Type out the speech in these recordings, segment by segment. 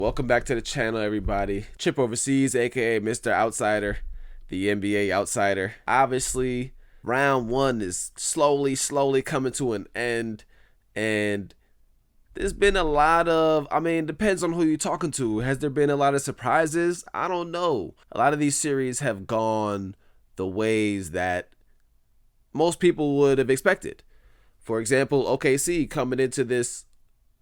Welcome back to the channel, everybody. Chipoverseas, aka Mr. Outsider, the NBA outsider. Obviously, round one is slowly coming to an end, and there's been a lot of, depends on who you're talking to. Has there been a lot of surprises? I don't know. A lot of these series have gone the ways that most people would have expected. For example, OKC coming into this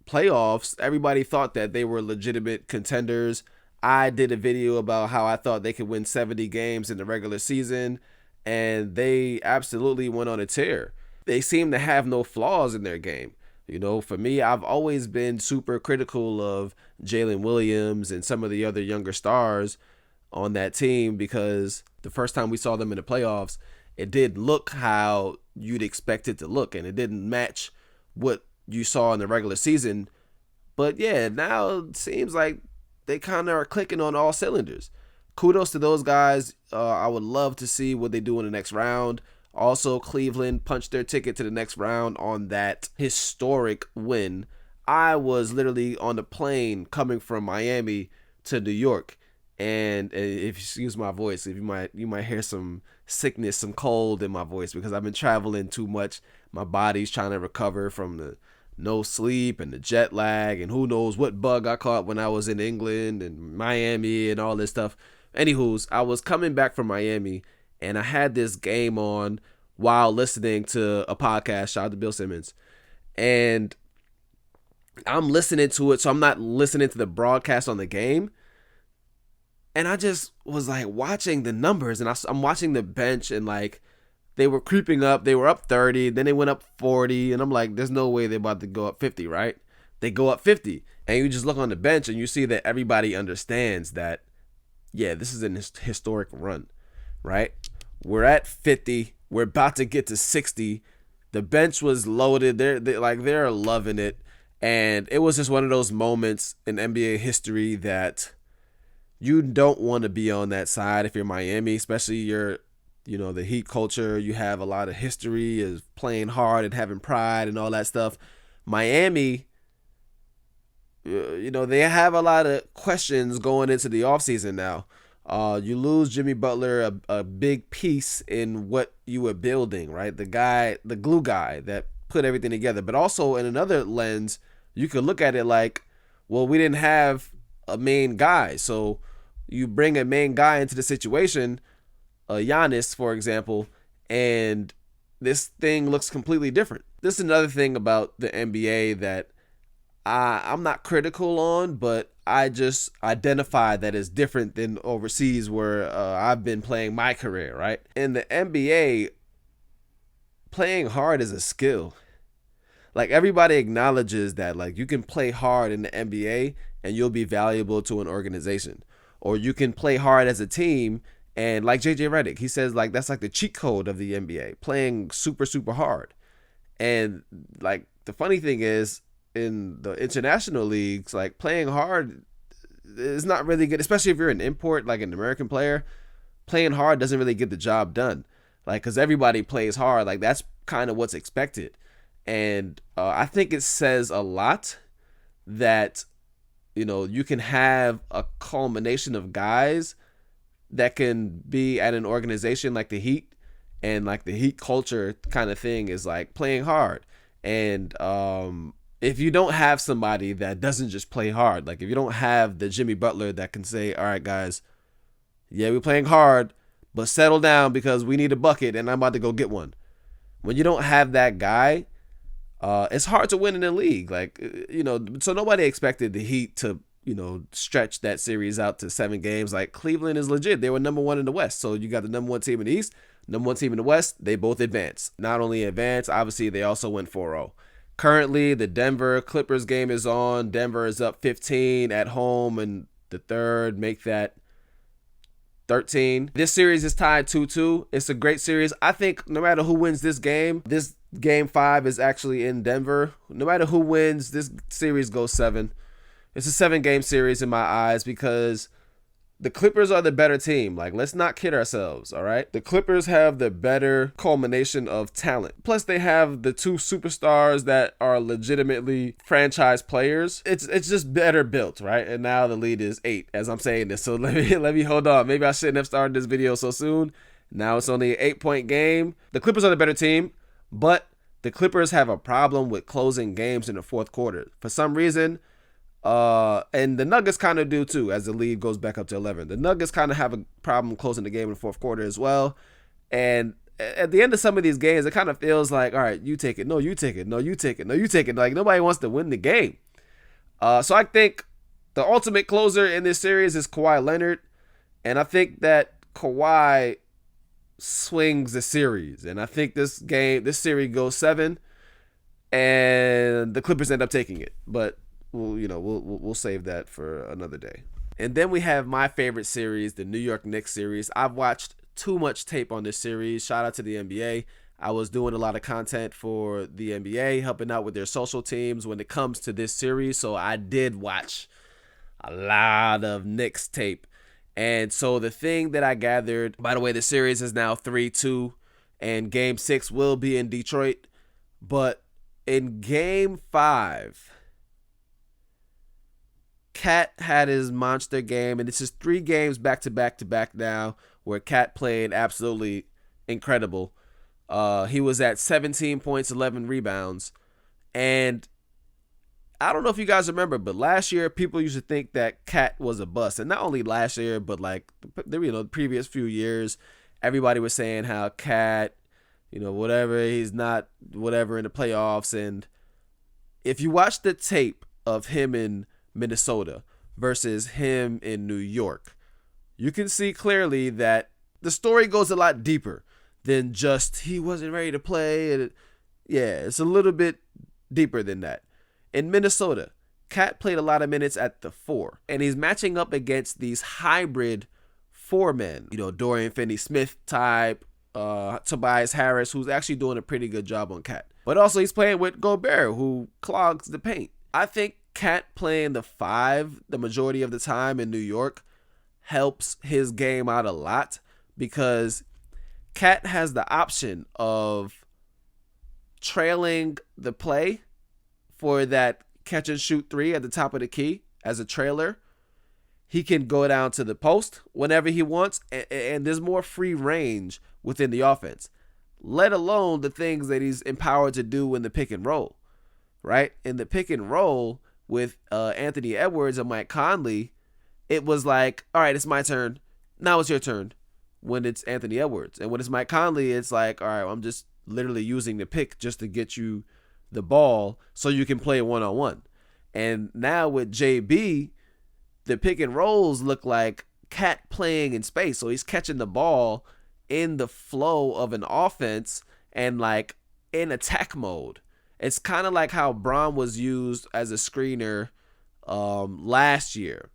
playoffs, everybody thought that they were legitimate contenders. I did a video about how I thought they could win 70 games in the regular season, and they absolutely went on a tear. They seem to have no flaws in their game. You know, for me, I've always been super critical of Jalen Williams and some of the other younger stars on that team because the first time we saw them in the playoffs, it did look how you'd expect it to look, and it didn't match what you saw in the regular season. But yeah, now it seems like they kind of are clicking on all cylinders. Kudos to those guys. I would love to see what they do in the next round. Also, Cleveland punched their ticket to the next round on that historic win. I was literally on the plane coming from Miami to New York, and if you excuse my voice, if you might hear some sickness, some cold in my voice because I've been traveling too much. My body's trying to recover from the no sleep and the jet lag and who knows what bug I caught when I was in England and Miami and all this stuff. Anywho's, I was coming back from Miami and I had this game on while listening to a podcast. Shout out to Bill Simmons. And I'm listening to it, so I'm not listening to the broadcast on the game. And I just was like watching the numbers, and I'm watching the bench, and like they were creeping up. They were up 30, then they went up 40, and I'm like, there's no way they're about to go up 50, right? They go up 50, and you just look on the bench, and you see that everybody understands that, yeah, this is an historic run, right? We're at 50. We're about to get to 60. The bench was loaded. They're loving it, and it was just one of those moments in NBA history that you don't want to be on that side if you're Miami, especially the Heat culture. You have a lot of history of playing hard and having pride and all that stuff. Miami, they have a lot of questions going into the offseason now. You lose Jimmy Butler, a big piece in what you were building, right? The glue guy that put everything together. But also in another lens, you could look at it like, well, we didn't have a main guy. So you bring a main guy into the situation, Giannis, for example, and this thing looks completely different. This is another thing about the NBA that I'm not critical on, but I just identify that it's different than overseas where I've been playing my career, right? In the NBA, playing hard is a skill. Like everybody acknowledges that, like you can play hard in the NBA and you'll be valuable to an organization. Or you can play hard as a team, and like JJ Redick, he says like that's like the cheat code of the NBA, playing super hard. And like the funny thing is, in the international leagues, like playing hard is not really good, especially if you're an import, like an American player. Playing hard doesn't really get the job done, like because everybody plays hard. Like that's kind of what's expected, and I think it says a lot that you can have a culmination of guys that can be at an organization like the Heat, and like the Heat culture kind of thing is like playing hard. And if you don't have somebody that doesn't just play hard, like if you don't have the Jimmy Butler that can say, all right, guys, yeah, we're playing hard, but settle down because we need a bucket and I'm about to go get one. When you don't have that guy, it's hard to win in the league. Like, so nobody expected the Heat to, stretch that series out to 7 games. Like Cleveland is legit. They were number 1 in the West. So you got the number 1 team in the East, number 1 team in the West. They both advanced. Not only advanced, obviously they also went 4-0. Currently, the Denver Clippers game is on. Denver is up 15 at home, and the third make that 13. This series is tied 2-2. It's a great series. I think no matter who wins this game 5 is actually in Denver. No matter who wins, this series goes 7. It's a 7-game series in my eyes because the Clippers are the better team. Like, let's not kid ourselves, all right? The Clippers have the better culmination of talent. Plus, they have the two superstars that are legitimately franchise players. It's just better built, right? And now the lead is 8 as I'm saying this. So let me hold on. Maybe I shouldn't have started this video so soon. Now it's only an 8-point game. The Clippers are the better team, but the Clippers have a problem with closing games in the fourth quarter. For some reason, and the Nuggets kind of do too as the lead goes back up to 11. The Nuggets kind of have a problem closing the game in the fourth quarter as well. And at the end of some of these games, it kind of feels like, all right, you take it. No, you take it. No, you take it. No, you take it. Like, nobody wants to win the game. So I think the ultimate closer in this series is Kawhi Leonard. And I think that Kawhi swings the series. And I think this series goes 7. And the Clippers end up taking it. But we'll save that for another day. And then we have my favorite series, the New York Knicks series. I've watched too much tape on this series. Shout out to the NBA. I was doing a lot of content for the NBA, helping out with their social teams when it comes to this series. So I did watch a lot of Knicks tape. And so the thing that I gathered, by the way, the series is now 3-2, and Game 6 will be in Detroit. But in Game 5, Cat had his monster game, and this is 3 games back to back now where Cat played absolutely incredible. He was at 17 points, 11 rebounds, and I don't know if you guys remember, but last year people used to think that Cat was a bust, and not only last year, but like the previous few years, everybody was saying how Cat, whatever, he's not whatever in the playoffs. And if you watch the tape of him in Minnesota versus him in New York, you can see clearly that the story goes a lot deeper than just he wasn't ready to play. And it's a little bit deeper than that. In Minnesota, Cat played a lot of minutes at the 4, and he's matching up against these hybrid 4 men, Dorian Finney-Smith type, Tobias Harris, who's actually doing a pretty good job on Cat. But also he's playing with Gobert, who clogs the paint. I think Cat playing the 5 the majority of the time in New York helps his game out a lot, because Cat has the option of trailing the play for that catch and shoot 3 at the top of the key as a trailer. He can go down to the post whenever he wants, and there's more free range within the offense, let alone the things that he's empowered to do in the pick and roll, right? In the pick and roll with Anthony Edwards and Mike Conley, it was like, all right, it's my turn. Now it's your turn when it's Anthony Edwards. And when it's Mike Conley, it's like, all right, I'm just literally using the pick just to get you the ball so you can play one-on-one. And now with JB, the pick and rolls look like Cat playing in space. So he's catching the ball in the flow of an offense and like in attack mode. It's kind of like how Braun was used as a screener last year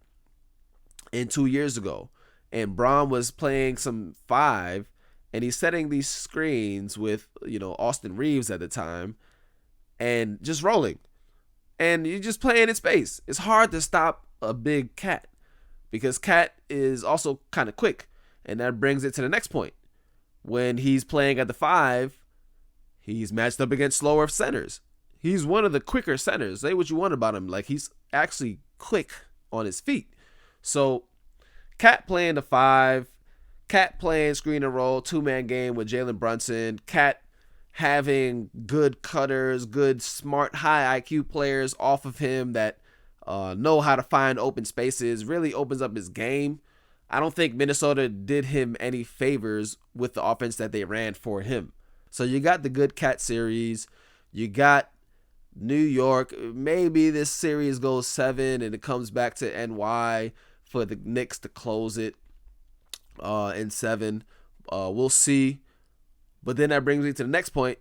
and 2 years ago. And Braun was playing some 5, and he's setting these screens with, Austin Reeves at the time, and just rolling. And you're just playing in space. It's hard to stop a big Cat, because Cat is also kind of quick. And that brings it to the next point. When he's playing at the 5, he's matched up against slower centers. He's one of the quicker centers. Say what you want about him. Like, he's actually quick on his feet. So Cat playing the 5, Cat playing screen and roll, 2-man game with Jalen Brunson, Cat having good cutters, good, smart, high IQ players off of him that know how to find open spaces, really opens up his game. I don't think Minnesota did him any favors with the offense that they ran for him. So you got the good Cat series. You got New York. Maybe this series goes 7 and it comes back to NY for the Knicks to close it in 7. We'll see. But then that brings me to the next point,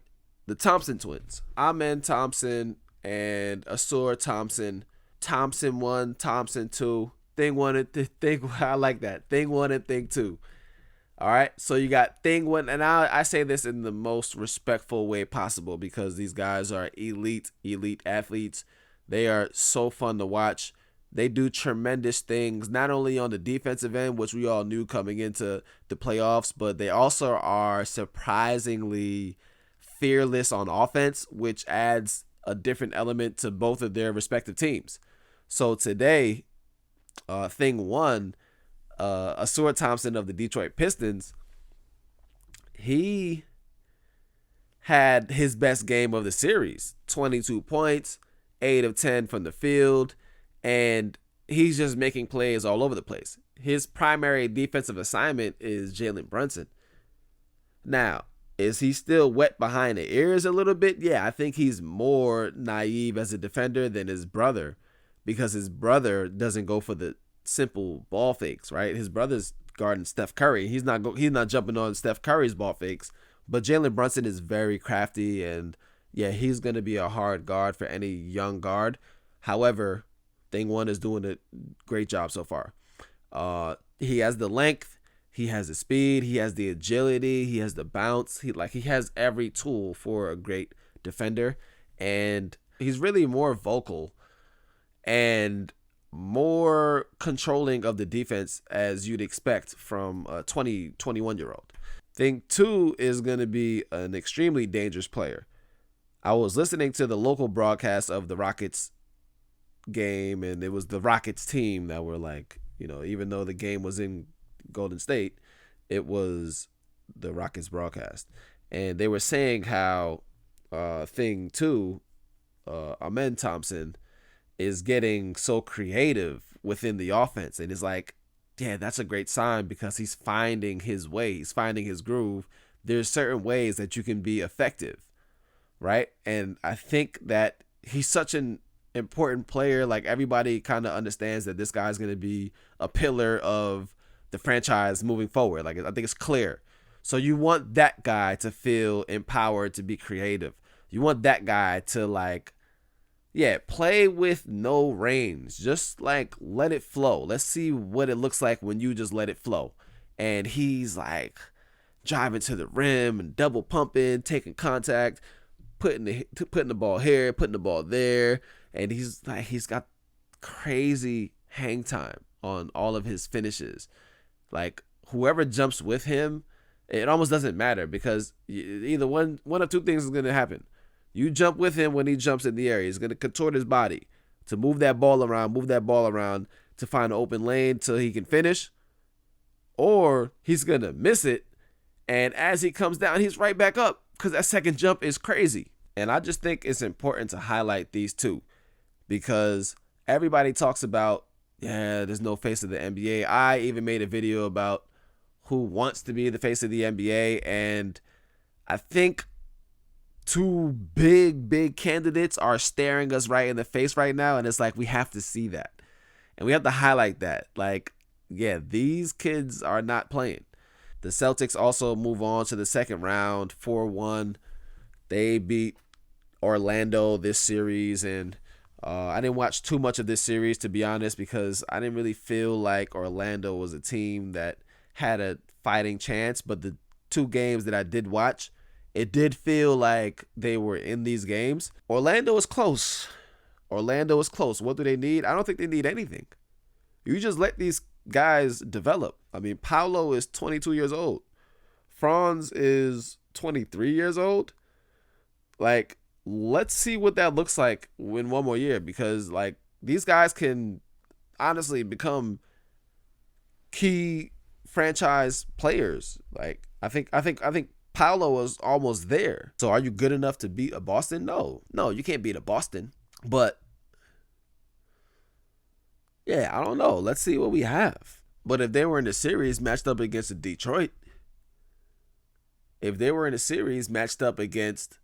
the Thompson twins. Amen Thompson and Asur Thompson. Thompson 1, Thompson 2. Thing 1 and thing. I like that. Thing 1 and thing 2. All right. So you got thing 1, and I say this in the most respectful way possible, because these guys are elite athletes. They are so fun to watch. They do tremendous things, not only on the defensive end, which we all knew coming into the playoffs, but they also are surprisingly fearless on offense, which adds a different element to both of their respective teams. So today, thing one, Asura Thompson of the Detroit Pistons, he had his best game of the series. 22 points, 8 of 10 from the field, and he's just making plays all over the place. His primary defensive assignment is Jalen Brunson. Now, is he still wet behind the ears a little bit? Yeah, I think he's more naive as a defender than his brother, because his brother doesn't go for the simple ball fakes, right? His brother's guarding Steph Curry. He's not jumping on Steph Curry's ball fakes. But Jalen Brunson is very crafty, and yeah, he's going to be a hard guard for any young guard. However, thing one is doing a great job so far. He has the length, he has the speed, he has the agility, he has the bounce. He has every tool for a great defender, and he's really more vocal and more controlling of the defense as you'd expect from a 21-year-old. Thing two is going to be an extremely dangerous player. I was listening to the local broadcast of the Rockets game, and it was the Rockets team that were like, even though the game was in Golden State, it was the Rockets broadcast. And they were saying how thing two, Amen Thompson, is getting so creative within the offense. And it's like, yeah, that's a great sign, because he's finding his way. He's finding his groove. There's certain ways that you can be effective, right? And I think that he's such an important player. Like, everybody kind of understands that this guy's going to be a pillar of the franchise moving forward. Like, I think it's clear. So you want that guy to feel empowered to be creative. You want that guy to, play with no reins. Just let it flow. Let's see what it looks like when you just let it flow. And he's driving to the rim and double pumping, taking contact, putting the ball here, putting the ball there, and he's got crazy hang time on all of his finishes. Whoever jumps with him, it almost doesn't matter, because either one of two things is going to happen. You jump with him when he jumps in the air. He's going to contort his body to move that ball around to find an open lane till he can finish. Or he's going to miss it, and as he comes down, he's right back up, because that second jump is crazy. And I just think it's important to highlight these two, because everybody talks about, there's no face of the NBA. I even made a video about who wants to be the face of the NBA, and I think two big candidates are staring us right in the face right now, and it's we have to see that, and we have to highlight that. These kids are not playing. The Celtics also move on to the second round, 4-1. They beat Orlando this series, and I didn't watch too much of this series, to be honest, because I didn't really feel like Orlando was a team that had a fighting chance. But the two games that I did watch, it did feel like they were in these games. Orlando is close. What do they need? I don't think they need anything. You just let these guys develop. I mean, Paolo is 22 years old. Franz is 23 years old. Let's see what that looks like in one more year, because these guys can honestly become key franchise players. I think Paolo was almost there. So are you good enough to beat a Boston? No, you can't beat a Boston. But yeah, I don't know. Let's see what we have. But if they were in the series matched up against Detroit, if they were in a series matched up against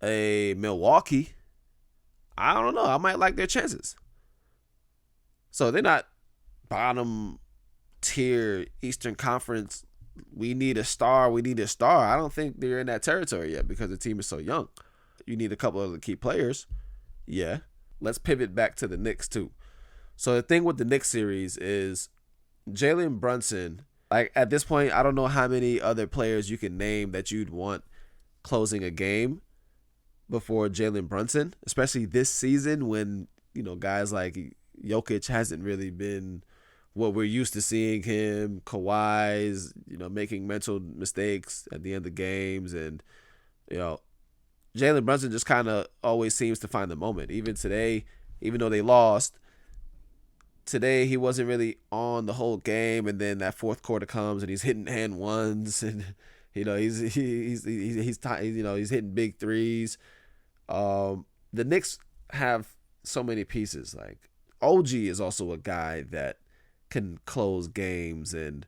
a Milwaukee, I don't know. I might like their chances. So they're not bottom tier Eastern Conference. We need a star. I don't think they're in that territory yet, because the team is so young. You need a couple of the key players. Yeah. Let's pivot back to the Knicks too. So the thing with the Knicks series is Jalen Brunson. At this point, I don't know how many other players you can name that you'd want closing a game before Jalen Brunson, especially this season when, guys like Jokic hasn't really been what we're used to seeing him. Kawhi's, making mental mistakes at the end of games. And, you know, Jalen Brunson just kind of always seems to find the moment. Even today, even though they lost, today he wasn't really on the whole game. And then that fourth quarter comes and he's hitting hand ones and, he's hitting big threes. The Knicks have so many pieces. Like OG is also a guy that can close games and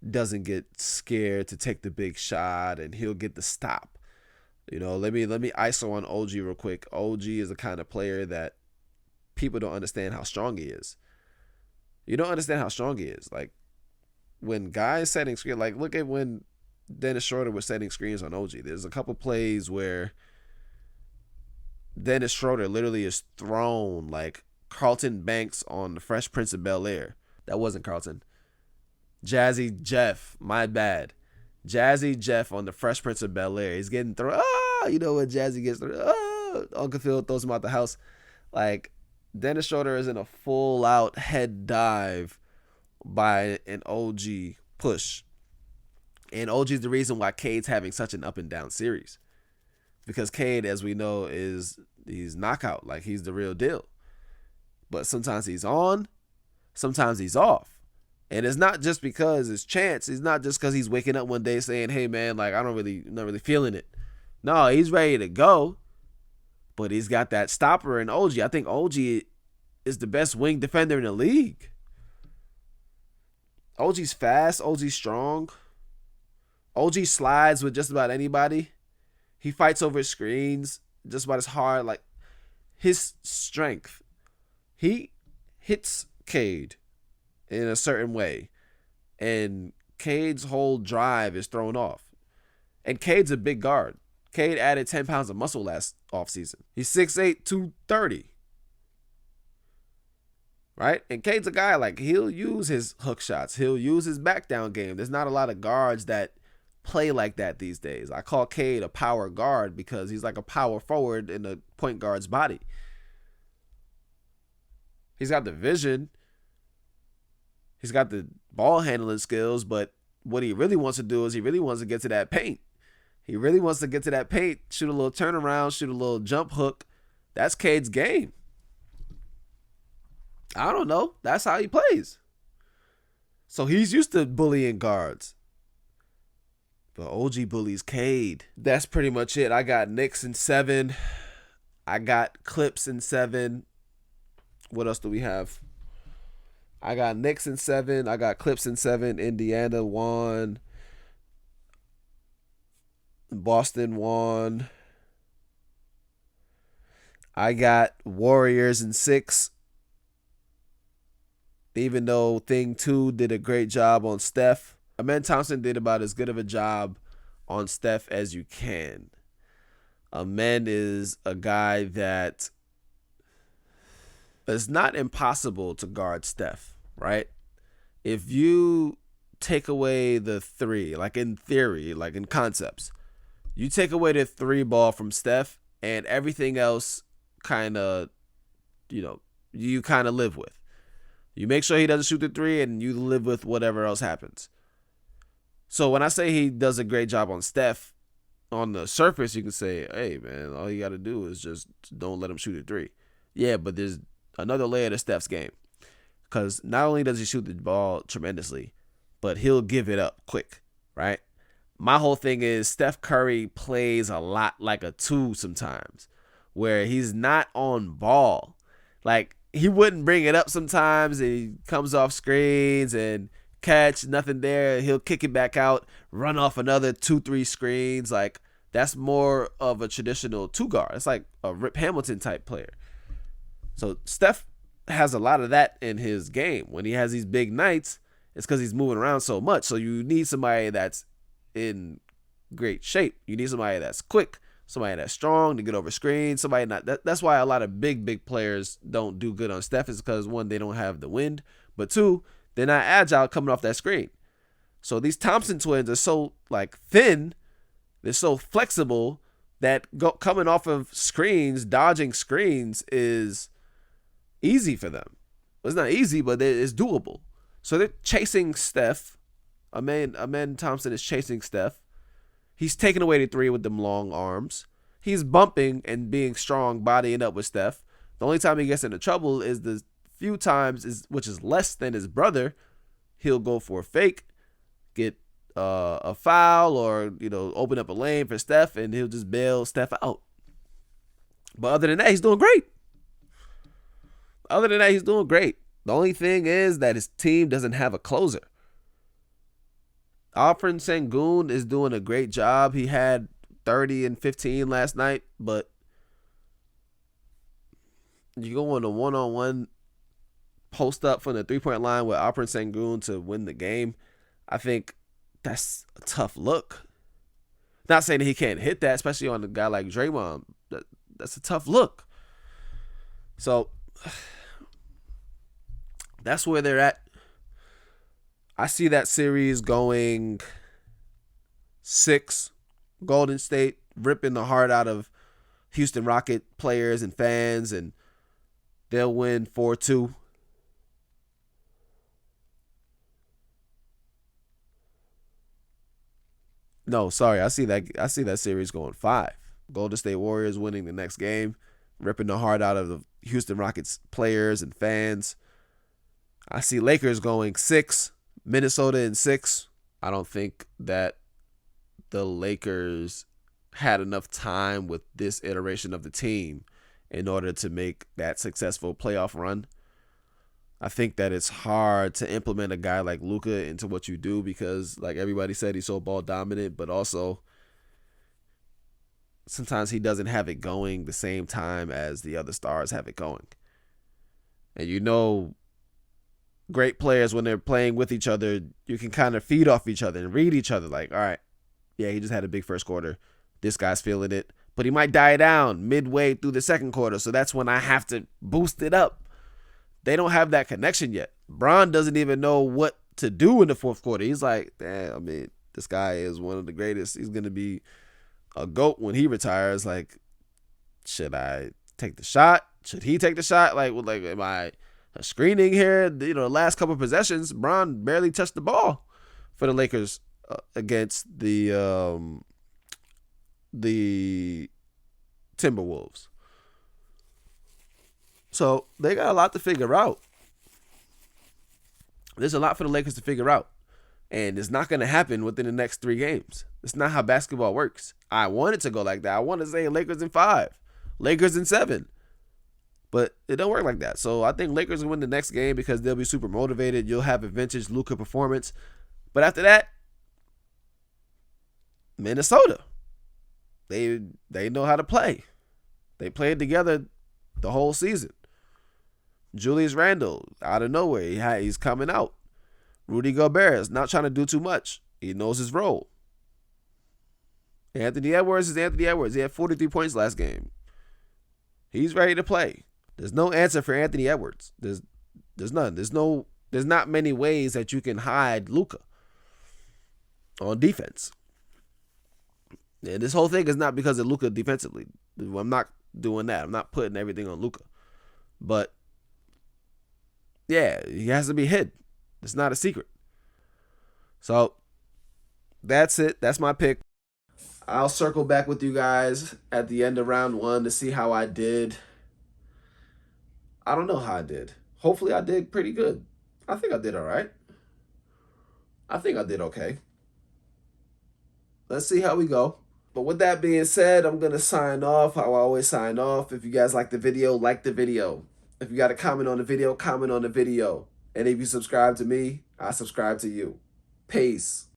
doesn't get scared to take the big shot, and he'll get the stop. Let me ISO on OG real quick. OG is the kind of player that people don't understand how strong he is. You don't understand how strong he is. Like when guys setting screen, like look at when Dennis Schroeder was setting screens on OG. There's a couple plays where Dennis Schroeder literally is thrown like Carlton Banks on the Fresh Prince of Bel-Air. That wasn't Carlton. Jazzy Jeff, my bad. Jazzy Jeff on the Fresh Prince of Bel-Air. He's getting thrown. You know what Jazzy gets thrown? Uncle Phil throws him out the house. Like Dennis Schroeder is in a full out head dive by an OG push. And OG is the reason why Cade's having such an up and down series. Because Cade, as we know, he's knockout. Like he's the real deal. But sometimes he's on, sometimes he's off. And it's not just because it's chance. It's not just because he's waking up one day saying, hey man, like I'm not really feeling it. No, he's ready to go. But he's got that stopper in OG. I think OG is the best wing defender in the league. OG's fast, OG's strong. OG slides with just about anybody. He fights over screens just about as hard. Like his strength. He hits Cade in a certain way, and Cade's whole drive is thrown off. And Cade's a big guard. Cade added 10 pounds of muscle last offseason. He's 6'8", 230. Right? And Cade's a guy, like, he'll use his hook shots. He'll use his back down game. There's not a lot of guards that play like that these days. I call Cade a power guard because he's like a power forward in a point guard's body. He's got the vision. He's got the ball handling skills, but what he really wants to do is he really wants to get to that paint. He really wants to get to that paint, shoot a little turnaround, shoot a little jump hook. That's Cade's game. I don't know. That's how he plays. So he's used to bullying guards. But OG bullies Cade. That's pretty much it. I got Knicks in 7. I got Clips in 7. What else do we have? I got Knicks in 7. I got Clips in 7. Indiana 1. Boston 1. I got Warriors in 6. Even though Thing 2 did a great job on Steph, Amen Thompson did about as good of a job on Steph as you can. Amen is a guy that it's not impossible to guard Steph, right? If you take away the 3, like in theory, like in concepts, you take away the 3 ball from Steph and everything else kind of, you kind of live with. You make sure he doesn't shoot the 3 and you live with whatever else happens. So when I say he does a great job on Steph, on the surface, you can say, hey, man, all you got to do is just don't let him shoot a 3. Yeah, but there's another layer to Steph's game. Because not only does he shoot the ball tremendously, but he'll give it up quick, right? My whole thing is Steph Curry plays a lot like a 2 sometimes, where he's not on ball. Like, he wouldn't bring it up sometimes. He comes off screens and catch, nothing there. He'll kick it back out, run off another 2-3 screens. Like, that's more of a traditional 2 guard. It's like a Rip Hamilton type player. So Steph has a lot of that in his game. When he has these big nights, it's because he's moving around so much. So you need somebody that's in great shape. You need somebody that's quick, somebody that's strong to get over screens. Somebody not. That's why a lot of big players don't do good on Steph, is because 1, they don't have the wind, but 2, they're not agile coming off that screen. So these Thompson twins are so like thin, they're so flexible that coming off of screens, dodging screens is easy for them. It's not easy, but it's doable. So they're chasing Steph. Amen Thompson is chasing Steph. He's taking away the three with them long arms. He's bumping and being strong, bodying up with Steph. The only time he gets into trouble is the few times, which is less than his brother. He'll go for a fake, get a foul, or open up a lane for Steph, and he'll just bail Steph out. But other than that, he's doing great. The only thing is that his team doesn't have a closer. Alfred Sengun is doing a great job. He had 30 and 15 last night, but you go on a one-on-one post up from the 3-point line with Alfred Sengun to win the game. I think that's a tough look. Not saying that he can't hit that, especially on a guy like Draymond. That's a tough look. So that's where they're at. I see that series going 6. Golden State ripping the heart out of Houston Rocket players and fans, and they'll win 4-2. No, sorry. I see that series going 5. Golden State Warriors winning the next game, ripping the heart out of the Houston Rockets players and fans. I see Lakers going 6. Minnesota in 6. I don't think that the Lakers had enough time with this iteration of the team in order to make that successful playoff run. I think that it's hard to implement a guy like Luka into what you do because, like everybody said, he's so ball dominant, but also sometimes he doesn't have it going the same time as the other stars have it going. And great players, when they're playing with each other, you can kind of feed off each other and read each other. Like, all right, yeah, he just had a big first quarter. This guy's feeling it. But he might die down midway through the second quarter, so that's when I have to boost it up. They don't have that connection yet. Bron doesn't even know what to do in the fourth quarter. He's like, damn, this guy is one of the greatest. He's going to be a GOAT when he retires. Like, should I take the shot? Should he take the shot? Like, am I screening here? The last couple of possessions, Bron barely touched the ball for the Lakers against the Timberwolves. So they got a lot to figure out. There's a lot for the Lakers to figure out. And it's not going to happen within the next 3 games. It's not how basketball works. I want it to go like that. I want to say Lakers in 5, Lakers in 7. But it don't work like that. So I think Lakers will win the next game because they'll be super motivated. You'll have a vintage Luka performance. But after that, Minnesota. They know how to play. They played together the whole season. Julius Randle, out of nowhere, he's coming out. Rudy Gobert is not trying to do too much. He knows his role. Anthony Edwards is Anthony Edwards. He had 43 points last game. He's ready to play. There's no answer for Anthony Edwards. There's none. There's not many ways that you can hide Luka on defense. And this whole thing is not because of Luka defensively. I'm not doing that. I'm not putting everything on Luka. But yeah, he has to be hid. It's not a secret. So that's it. That's my pick. I'll circle back with you guys at the end of round 1 to see how I did. I don't know how I did. Hopefully I did pretty good. I think I did all right. I think I did okay. Let's see how we go. But with that being said, I'm going to sign off how I always sign off. If you guys like the video, like the video. If you got a comment on the video, comment on the video. And if you subscribe to me, I subscribe to you. Peace.